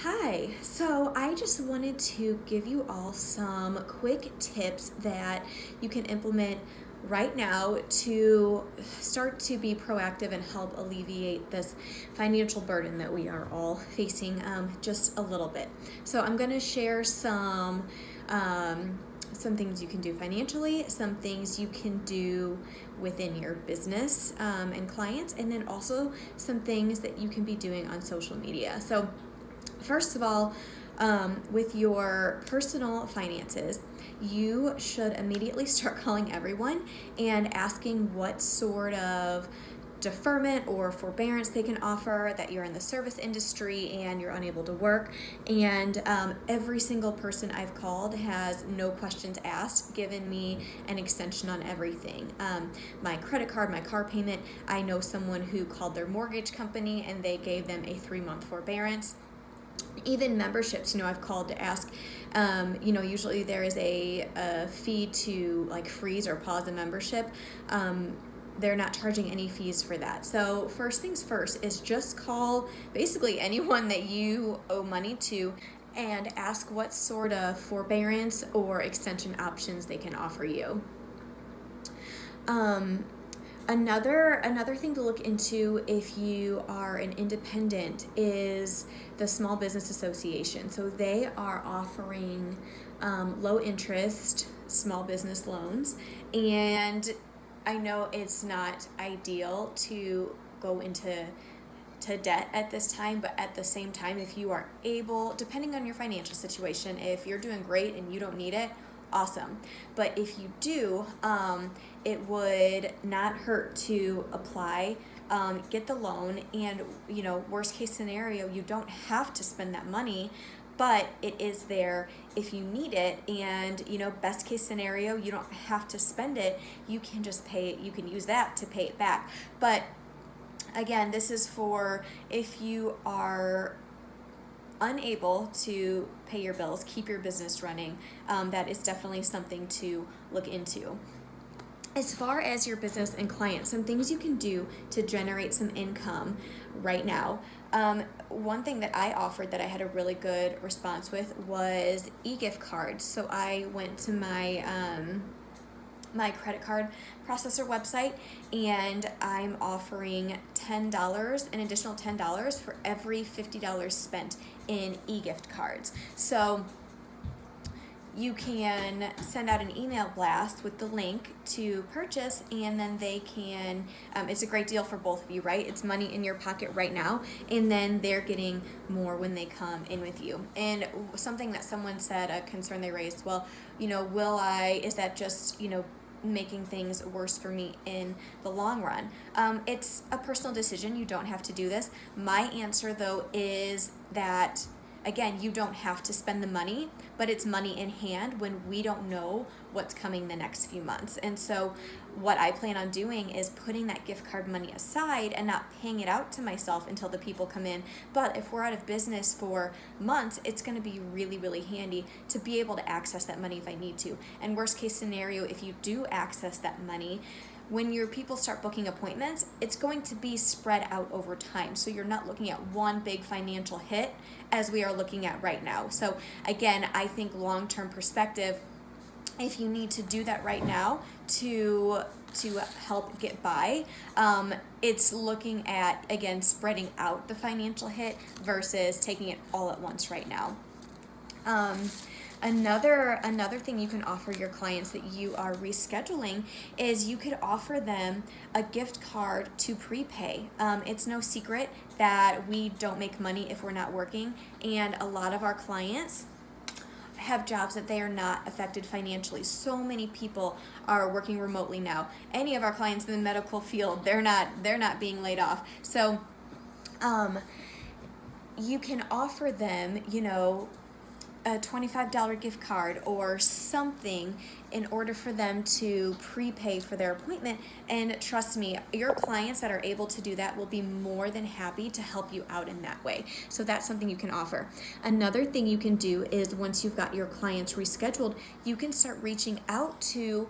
Hi, so I just wanted to give you all some quick tips that you can implement right now to start to be proactive and help alleviate this financial burden that we are all facing just a little bit. So I'm going to share some things you can do financially, some things you can do within your business and clients, and then also some things that you can be doing on social media. So first of all, with your personal finances, you should immediately start calling everyone and asking what sort of deferment or forbearance they can offer, that you're in the service industry and you're unable to work. And every single person I've called has no questions asked, given me an extension on everything. My credit card, my car payment. I know someone who called their mortgage company and they gave them a 3-month forbearance. Even memberships, I've called to ask, usually there is a fee to like freeze or pause a membership. They're not charging any fees for that. So first things first is just call basically anyone that you owe money to and ask what sort of forbearance or extension options they can offer you. Another thing to look into if you are an independent is the Small Business Association. So they are offering low interest small business loans, and I know it's not ideal to go into debt at this time, but at the same time, if you are able, depending on your financial situation, if you're doing great and you don't need it, awesome. But if you do, it would not hurt to apply, get the loan, and worst case scenario, you don't have to spend that money, but it is there if you need it. And best case scenario, you don't have to spend it. You can just pay it. You can use that to pay it back. But again, this is for if you are unable to pay your bills, keep your business running. That is definitely something to look into. As far as your business and clients, some things you can do to generate some income right now. One thing that I offered that I had a really good response with was e-gift cards. So I went to my credit card processor website, and I'm offering an additional $10 for every $50 spent in e-gift cards. So you can send out an email blast with the link to purchase, and then they can, it's a great deal for both of you, right? It's money in your pocket right now, and then they're getting more when they come in with you. And something that someone said, a concern they raised, well, is that just, making things worse for me in the long run? It's a personal decision. You don't have to do this. My answer, though, is that, again, you don't have to spend the money, but it's money in hand when we don't know what's coming the next few months. And so what I plan on doing is putting that gift card money aside and not paying it out to myself until the people come in. But if we're out of business for months, it's going to be really, really handy to be able to access that money if I need to. And worst case scenario, if you do access that money, when your people start booking appointments, it's going to be spread out over time. So you're not looking at one big financial hit as we are looking at right now. So again, I think long-term perspective, if you need to do that right now to help get by, it's looking at, again, spreading out the financial hit versus taking it all at once right now. Another thing you can offer your clients that you are rescheduling is you could offer them a gift card to prepay. It's no secret that we don't make money if we're not working, and a lot of our clients have jobs that they are not affected financially. So many people are working remotely now. Any of our clients in the medical field, they're not being laid off. So you can offer them, a $25 gift card or something in order for them to prepay for their appointment. And trust me, your clients that are able to do that will be more than happy to help you out in that way. So that's something you can offer. Another thing you can do is once you've got your clients rescheduled, you can start reaching out to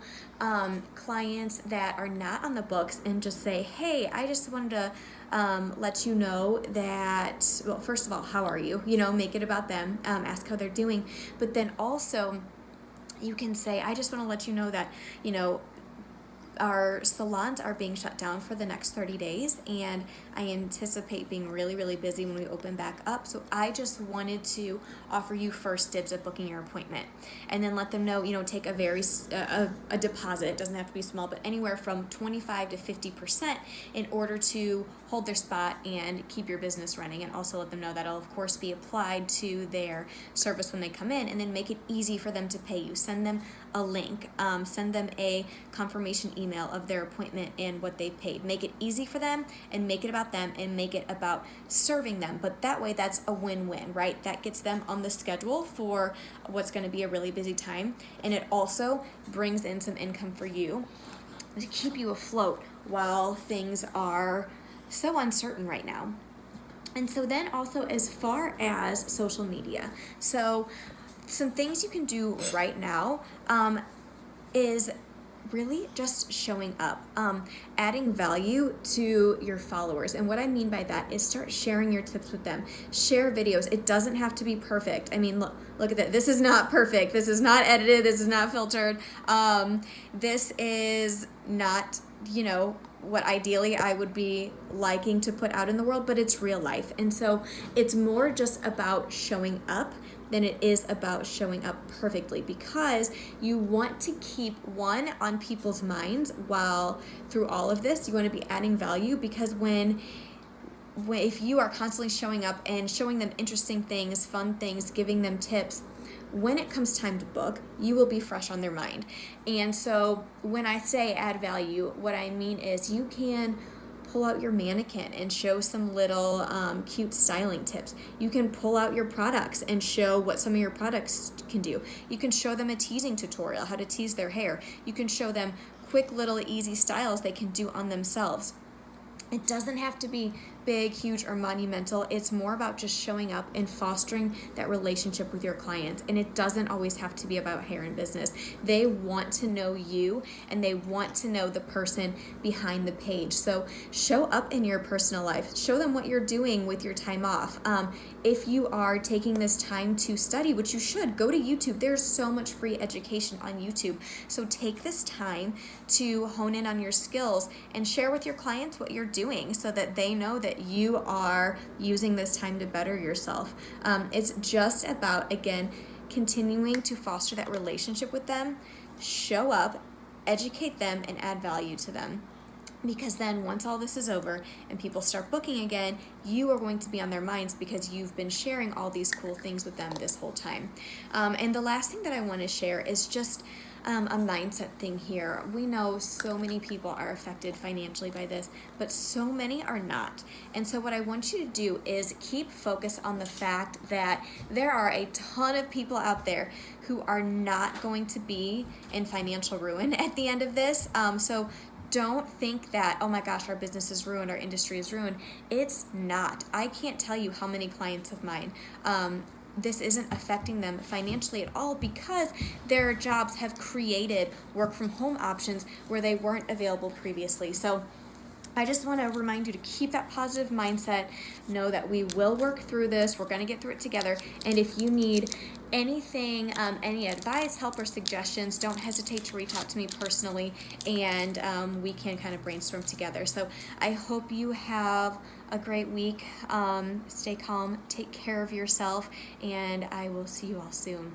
clients that are not on the books and just say, hey, I just wanted to let you know that, well, first of all, how are you? You know, make it about them, ask how they're doing. But then also, you can say, I just want to let you know that, you know, our salons are being shut down for the next 30 days, and I anticipate being really, really busy when we open back up. So I just wanted to offer you first dibs at booking your appointment, and then let them know, you know, take a very a deposit. It doesn't have to be small, but anywhere from 25 to 50% in order to hold their spot and keep your business running. And also let them know that'll of course be applied to their service when they come in, and then make it easy for them to pay you. Send them a link, send them a confirmation email of their appointment and what they paid. Make it easy for them, and make it about them, and make it about serving them. But that way, that's a win-win, right? That gets them on the schedule for what's going to be a really busy time, and it also brings in some income for you to keep you afloat while things are so uncertain right now. And so then also, as far as social media, so some things you can do right now is really just showing up, adding value to your followers. And what I mean by that is start sharing your tips with them. Share videos. It doesn't have to be perfect. I mean, look at that. This is not perfect. This is not edited. This is not filtered. This is not, you know, what ideally I would be liking to put out in the world, but it's real life. And so it's more just about showing up than it is about showing up perfectly, because you want to keep one on people's minds while through all of this. You want to be adding value, because if you are constantly showing up and showing them interesting things, fun things, giving them tips, when it comes time to book, you will be fresh on their mind. And so when I say add value, what I mean is you can pull out your mannequin and show some little cute styling tips. You can pull out your products and show what some of your products can do. You can show them a teasing tutorial, how to tease their hair. You can show them quick little easy styles they can do on themselves. It doesn't have to be big, huge, or monumental. It's more about just showing up and fostering that relationship with your clients. And it doesn't always have to be about hair and business. They want to know you, and they want to know the person behind the page. So show up in your personal life. Show them what you're doing with your time off. If you are taking this time to study, which you should, go to YouTube. There's so much free education on YouTube. So take this time to hone in on your skills and share with your clients what you're doing, so that they know that you are using this time to better yourself. It's just about, again, continuing to foster that relationship with them, show up, educate them, and add value to them. Because then once all this is over and people start booking again, you are going to be on their minds because you've been sharing all these cool things with them this whole time. And the last thing that I want to share is just a mindset thing here. We know so many people are affected financially by this, but so many are not. And so what I want you to do is keep focus on the fact that there are a ton of people out there who are not going to be in financial ruin at the end of this. So don't think that, oh my gosh, our business is ruined, our industry is ruined. It's not. I can't tell you how many clients of mine this isn't affecting them financially at all, because their jobs have created work from home options where they weren't available previously. So I just want to remind you to keep that positive mindset. Know that we will work through this. We're going to get through it together. And if you need anything, any advice, help, or suggestions, don't hesitate to reach out to me personally, and we can kind of brainstorm together. So I hope you have a great week. Stay calm, take care of yourself, and I will see you all soon.